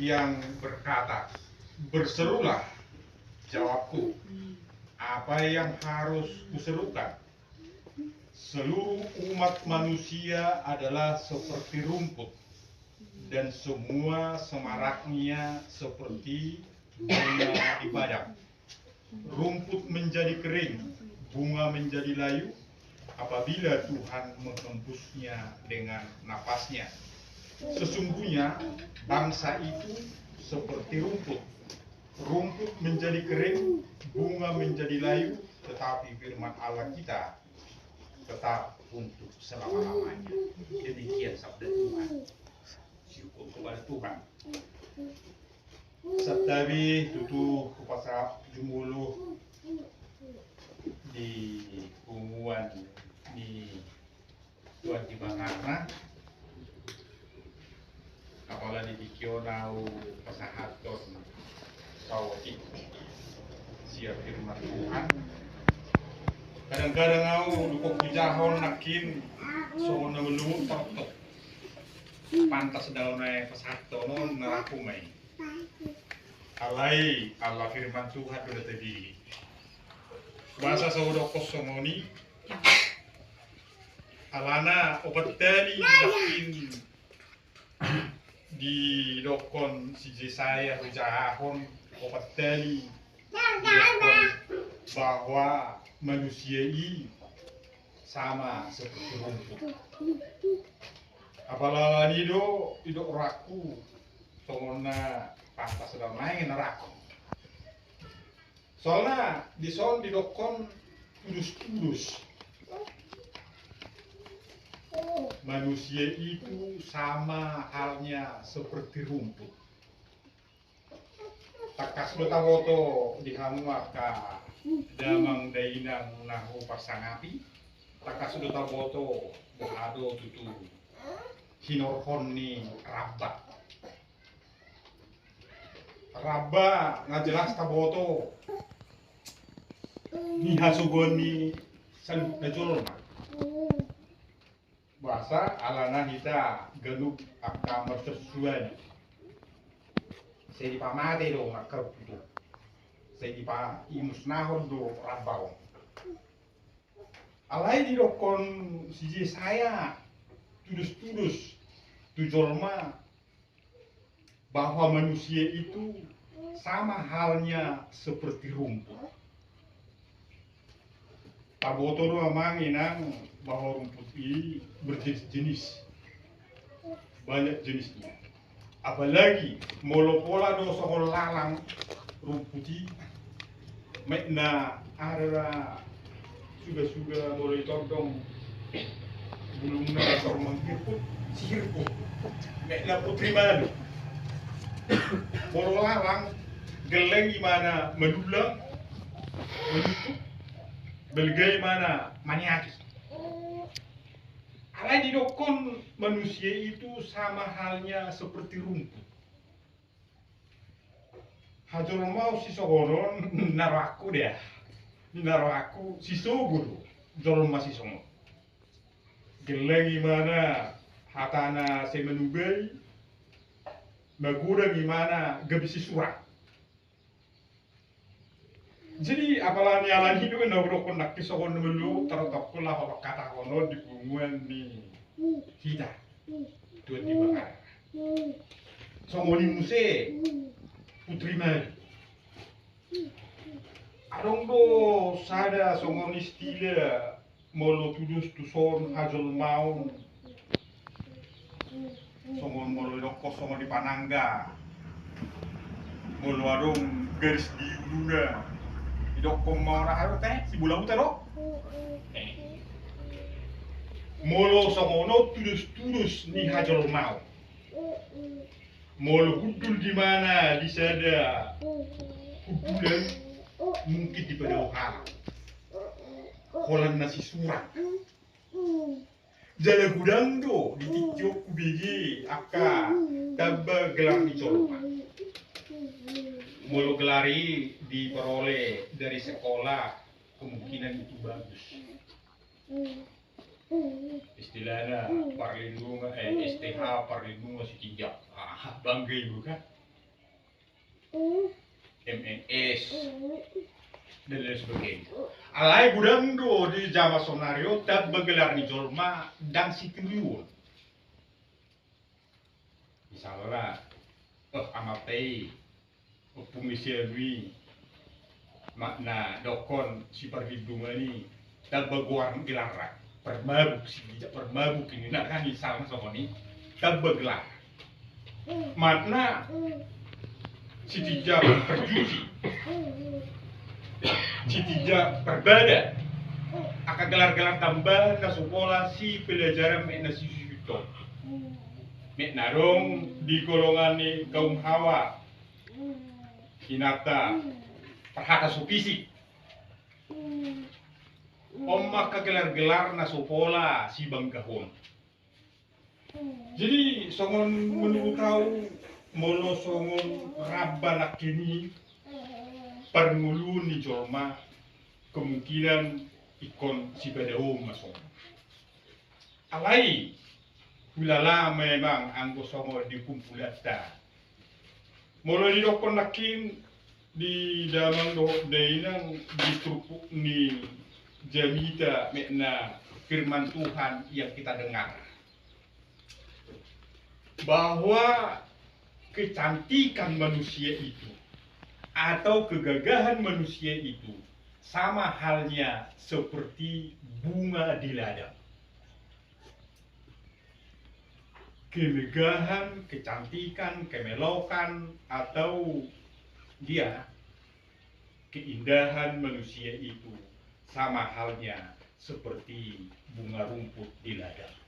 yang berkata, "Berserulah," jawabku, "apa yang harus kuserukan?" Seluruh umat manusia adalah seperti rumput, dan semua semaraknya seperti bunga di padang. Rumput menjadi kering, bunga menjadi layu, apabila Tuhan menghembusnya dengan napasnya. Sesungguhnya bangsa itu seperti rumput. Rumput menjadi kering, bunga menjadi layu, tetapi firman Allah kita tetap untuk selama-lamanya. Demikian sabda Tuhan. Syukur kepada Tuhan. Sabdawi tutu kupasa jumuluh di pungguan di Tuan di Bangarna. Apalagi di Kionau pasahaton sawati siap firman Tuhan. Kadang-kadang aku dukuk bujahon nakin so namelungun tortok. Pantas daun pasahaton naraku mai. Alai Allah firman Tuhan udah tadi. Bahasa saudara kosongoni. Alana obat tali nakin di dokon si Jesaya rujahon obat tali dokon bahwa manusia ini sama seperti rumput. Apalagi itu raku songona pantas sedang main raku. Soalnya di dokon kudus-kudus. Manusia itu sama halnya seperti rumput. Takas betawoto dihamuaka damang dainang nahu pasangapi. Takas betawoto berado tutu hinorhon ni rabba. Rabba ngajelas taboto ni hasugoni saluk najolma. Bahasa alana kita geluk akka mersesuan. Saya dipamate do ngakar itu. Saya dipa imusnahon do rabau. Alai di dokon siji saya tudus-tudus tujolma bahwa manusia itu sama halnya seperti rumput. Taboto do amanginang bahwa rumput ini berjenis-jenis, banyak jenisnya. Apalagi molopola do sohol lalang rumputi, mekna ada suga-suga mulai tondong bulungna atau mengkirput, sihirput, mekna putri madu. Molo lalang geleng gimana medulang, menutup, belgai mana maniaki. Alai di dokon manusia itu sama halnya seperti rumput. Hajol mau si sogoron naraku deh, naraku si sogoro, jol masih songo. Geleng gimana hatana saya menubai, magura gimana gabisi surat. Jadi apalagi alan hidup kan dokon nak kisahon melu tertokol lah apa kata kono di bunguan ni kita tuan di bakar. Songoni muse putri mari. Adong do sada songoni stile molo tudus tuson hajol maun. Songon molo dokos songon di panangga. Molo adong garis di luna. Dokong mau raharo teh si bulan utero. Molo songono tudus ni hajol mau. Molo hudul di mana di sada hudulan mungkin di padauha. Kolan nasi surat. Jala gudang do di tikyok kubigi akka tabba gelar di coloma. Mulu gelari diperoleh dari sekolah kemungkinan itu bagus. Istilahnya perlindungan STH perlindungan si tiga bangga ibu kan MNS dan lain sebagainya. Alai gudang do di Jawa Sonario tak bergelar ni jolma dan situliun. Misalnya, amatai, pengisian lui, makna dokon si perlindungan ini tak bergelar gelar. Permabuk si tidak permabuk ini nak kan misalnya soal ini tak bergelar. Makna si tidak berjuji, si tidak berbada, akan gelar-gelar tambah na sekolah si pelajaran mek na si itu, mek narong di golongan ni kaum Hawa, Hinata, perhata supisi, maka gelar-gelar na sekolah si Bangkahon. Jadi songon menurut kau molo songon rabanak kini perngulu ni jolma kemungkinan ikon si bedao masong. Alai ulala memang anggo songo di kumpulata. Molo di dokon nakin di damang dohok dainang di trupuk ni jamita mekna firman Tuhan yang kita dengar. Bahwa kecantikan manusia itu atau kegagahan manusia itu sama halnya seperti bunga di ladang. Kemegahan, kecantikan, kemelokan atau dia keindahan manusia itu sama halnya seperti bunga rumput di ladang.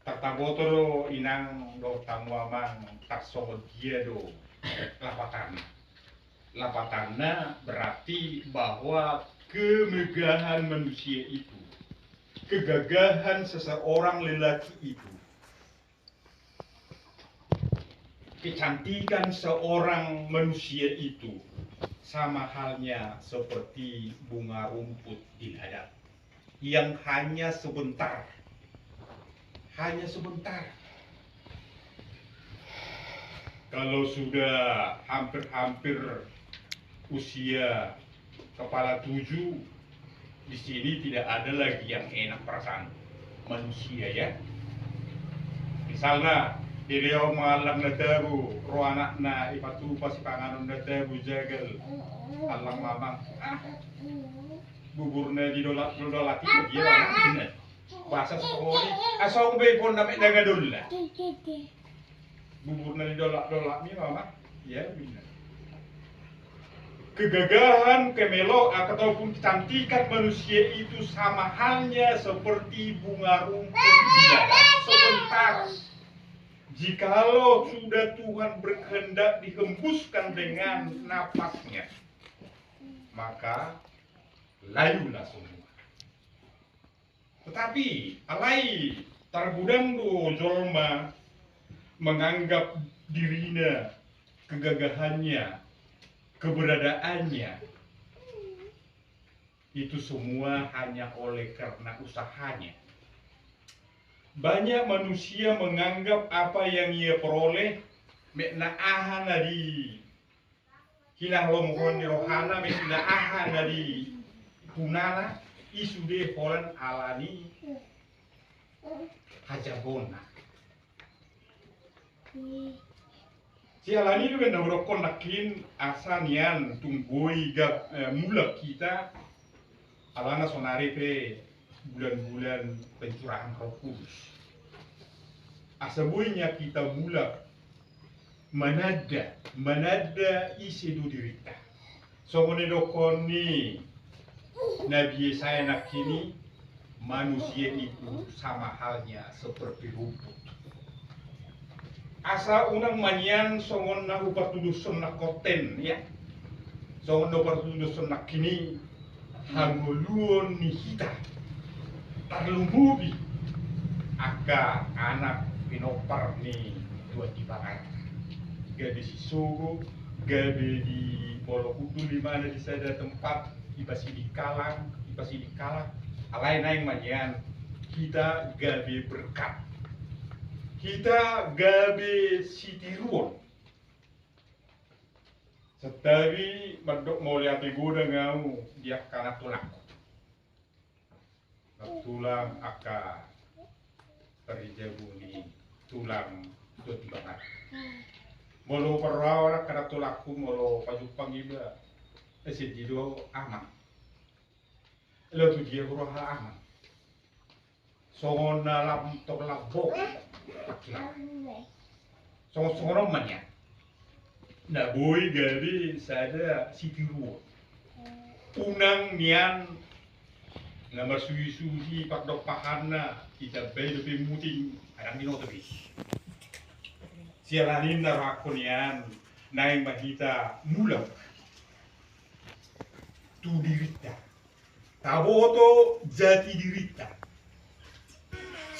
Tatabotoro inang do tamuamang taksongo dia do lapatanna berarti bahwa kemegahan manusia itu, kegagahan seseorang lelaki itu, kecantikan seorang manusia itu sama halnya seperti bunga rumput di ladang yang hanya sebentar. Hanya sebentar. Kalau sudah hampir-hampir usia kepala 7, di sini tidak ada lagi yang enak perasaan manusia ya. Misalnya Diriau malam nadabu, roh anakna ipatu pasi panganon nadabu jagal, alang mamang, buburna didolati dia orang bahasa sekolah asal bepon nampak dagadul lah. Buburna didolak ni mama, ya benar. Kegagahan, kemelok ataupun kecantikan manusia itu sama halnya seperti bunga rumput di ladang sebentar. Jikalau sudah Tuhan berkehendak dihembuskan dengan napasnya, maka layulah semua. Tetapi alai targudang do jolma menganggap dirinya, kegagahannya, keberadaannya itu semua hanya oleh karena usahanya. Banyak manusia menganggap apa yang ia peroleh mekna ahana di hilang lomhon di rohana mekna ahana di punana isude holan alani hajabona. Si alani itu kan rokon nakin asanian tunggoi gap mulak kita alana sonari pe bulan-bulan pencurahan Roh Kudus. Asabuinya kita mulak manada isi du dirita. Songone dokoni Nabi Yesaya nakini manusia itu sama halnya seperti rumput. Asa unang manyan songon na upatuduson na koten ya. Songon na upatuduson na kini hanguluon ni hita. Tarlumbubi aka anak pinopar ni dua dibakar. Gade si Sogo, gade di Polokutu di mana di sana tempat ipasi di Kalang, alai naing manyan kita gabe berkat. Kita gabe sitiruon Setari medok mau lihat goda ngau dia karena tulang aka perjabuni tulang dua tiga hari. Molo perawat karena tulakku molo pajupang iba esidido aman. Lo tu dia huruf aman. Songon dalam tok labok. Songon mannya. Nah boy gari sada sitiru. Unang nian ngamar suwi pak dok pahana kita bay dope muting adang dino tapi. Sialanin narakon yan naing mahita mulam. Tu dirita. Taboto jati dirita.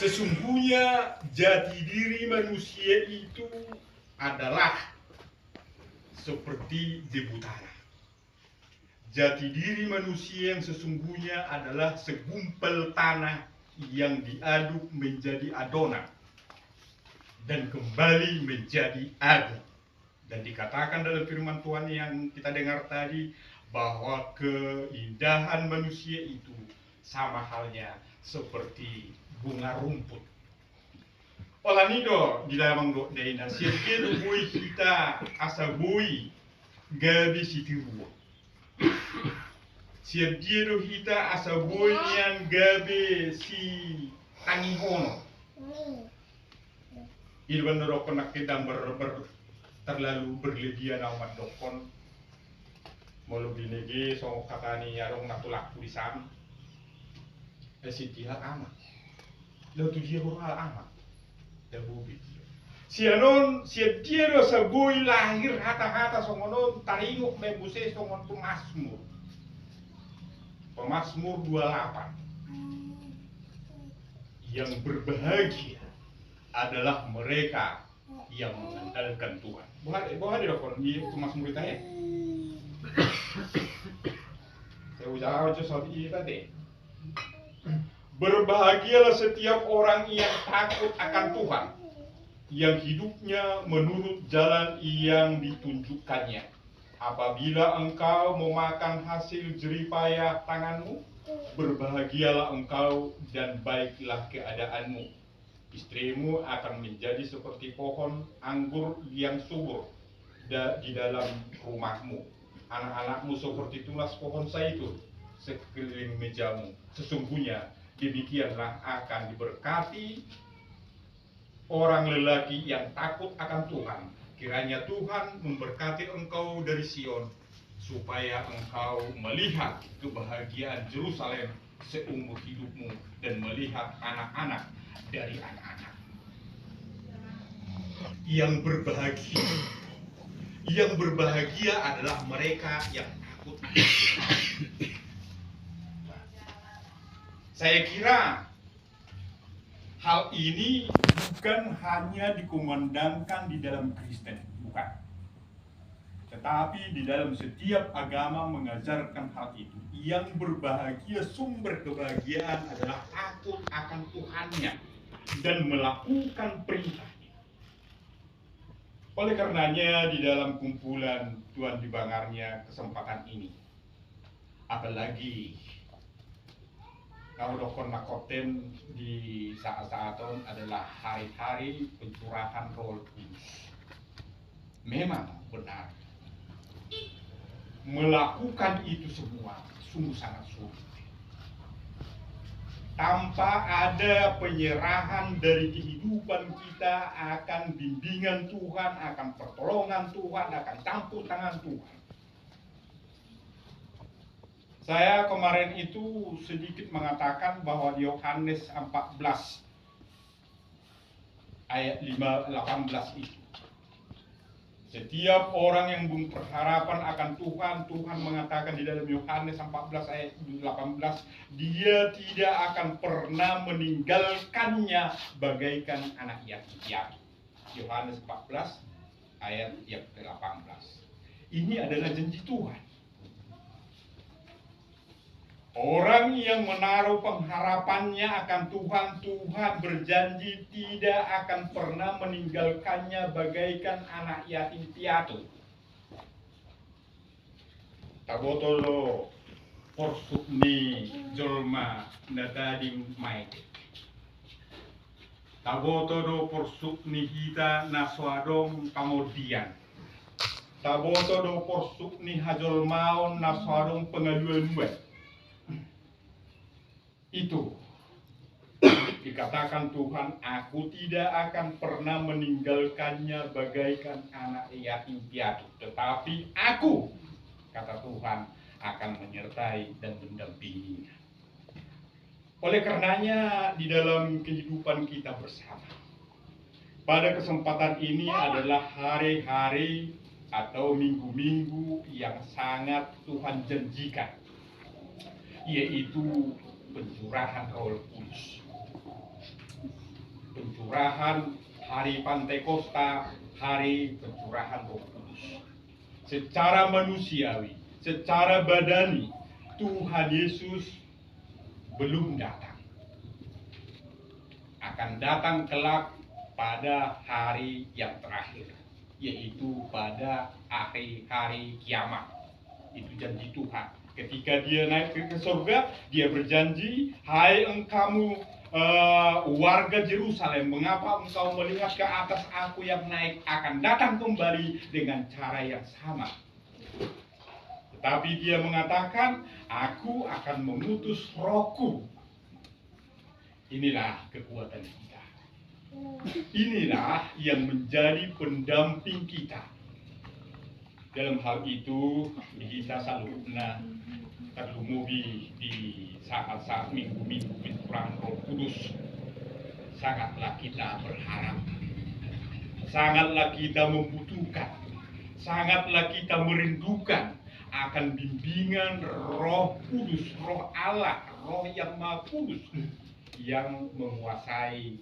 Sesungguhnya jati diri manusia itu adalah seperti debu tanah. Jati diri manusia yang sesungguhnya adalah segumpal tanah yang diaduk menjadi adonan dan kembali menjadi abu. Dan dikatakan dalam firman Tuhan yang kita dengar tadi bahwa keindahan manusia itu sama halnya seperti bunga rumput. Olanido di dalam do deina sirke bui kita asa bui gabi sitiru. Sirke kita asa bui yang gabi si tangihono. Irwan rokon nak kedang terlalu berlebihan amat dokon. Molo binege so katani yarong natulak tulisan. Esitiha amat. Lo tu dia hal amat. Dabubi. Sianon dia do sabui lahir hata-hata songonon taringuk membuse songon Pemasmur. Pemasmur 28. Yang berbahagia adalah mereka yang mengandalkan Tuhan. Bukan di dokon di Pemasmur kita ya. Saya usaha aja soal ini tadi. Berbahagialah setiap orang yang takut akan Tuhan, yang hidupnya menurut jalan yang ditunjukkannya. Apabila engkau memakan hasil jeripayah tanganmu, berbahagialah engkau dan baiklah keadaanmu. Istrimu akan menjadi seperti pohon anggur yang subur di dalam rumahmu. Anak-anakmu seperti tunas pohon zaitun sekeliling mejamu. Sesungguhnya demikianlah akan diberkati orang lelaki yang takut akan Tuhan. Kiranya Tuhan memberkati engkau dari Sion, supaya engkau melihat kebahagiaan Yerusalem seumur hidupmu dan melihat anak-anak dari anak-anak. Yang berbahagia adalah mereka yang takut akan Tuhan. Saya kira hal ini bukan hanya dikumandangkan di dalam Kristen, bukan. Tetapi di dalam setiap agama mengajarkan hal itu. Yang berbahagia, sumber kebahagiaan adalah takut akan Tuhannya dan melakukan perintahnya. Oleh karenanya di dalam kumpulan Tuhan dibangarnya kesempatan ini, apalagi kalau dokon nakoten di saat-saat adalah hari-hari pencurahan Roh Kudus. Memang benar. Melakukan itu semua sungguh sangat sulit. Tanpa ada penyerahan dari kehidupan kita akan bimbingan Tuhan, akan pertolongan Tuhan, akan campur tangan Tuhan. Saya kemarin itu sedikit mengatakan bahwa di Yohanes 14 ayat 18 itu, setiap orang yang berharapan akan Tuhan, Tuhan mengatakan di dalam Yohanes 14 ayat 18, dia tidak akan pernah meninggalkannya bagaikan anak yatim. Yohanes 14 ayat yang ke-18. Ini adalah janji Tuhan. Orang yang menaruh pengharapannya akan Tuhan, Tuhan berjanji tidak akan pernah meninggalkannya bagaikan anak yatim piatu. Tabotolo porsukni jolma nadading maite. Tabotodo porsukni hita naswadong kamodian. Tabotodo porsukni hajolmaon naswadong pengaluan. Itu dikatakan Tuhan, aku tidak akan pernah meninggalkannya bagaikan anak yatim piatu, tetapi aku, kata Tuhan, akan menyertai dan mendampinginya. Oleh karenanya di dalam kehidupan kita bersama, pada kesempatan ini adalah hari-hari atau minggu-minggu yang sangat Tuhan janjikan, yaitu pencurahan Roh Kudus. Pencurahan hari Pantekosta, hari pencurahan Roh Kudus. Secara manusiawi, secara badani, Tuhan Yesus belum datang. Akan datang kelak pada hari yang terakhir, yaitu pada hari kiamat. Itu janji Tuhan. Ketika dia naik ke surga, dia berjanji, hai engkamu warga Yerusalem, mengapa engkau melihat ke atas aku yang naik, akan datang kembali dengan cara yang sama. Tetapi dia mengatakan, aku akan mengutus Rohku. Inilah kekuatan kita. Inilah yang menjadi pendamping kita. Dalam hal itu, kita selalu terlumuhi di saat-saat minggu-minggu pencurahan Roh Kudus. Sangatlah kita berharap, sangatlah kita membutuhkan, sangatlah kita merindukan akan bimbingan Roh Kudus, Roh Allah, Roh yang Maha Kudus, yang menguasai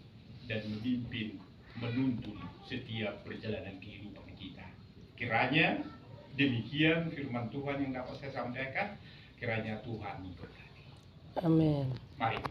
dan memimpin, menuntun setiap perjalanan kehidupan kita. Kiranya demikian firman Tuhan yang dapat saya sampaikan. Kiranya Tuhan memberkati. Amin. Mari.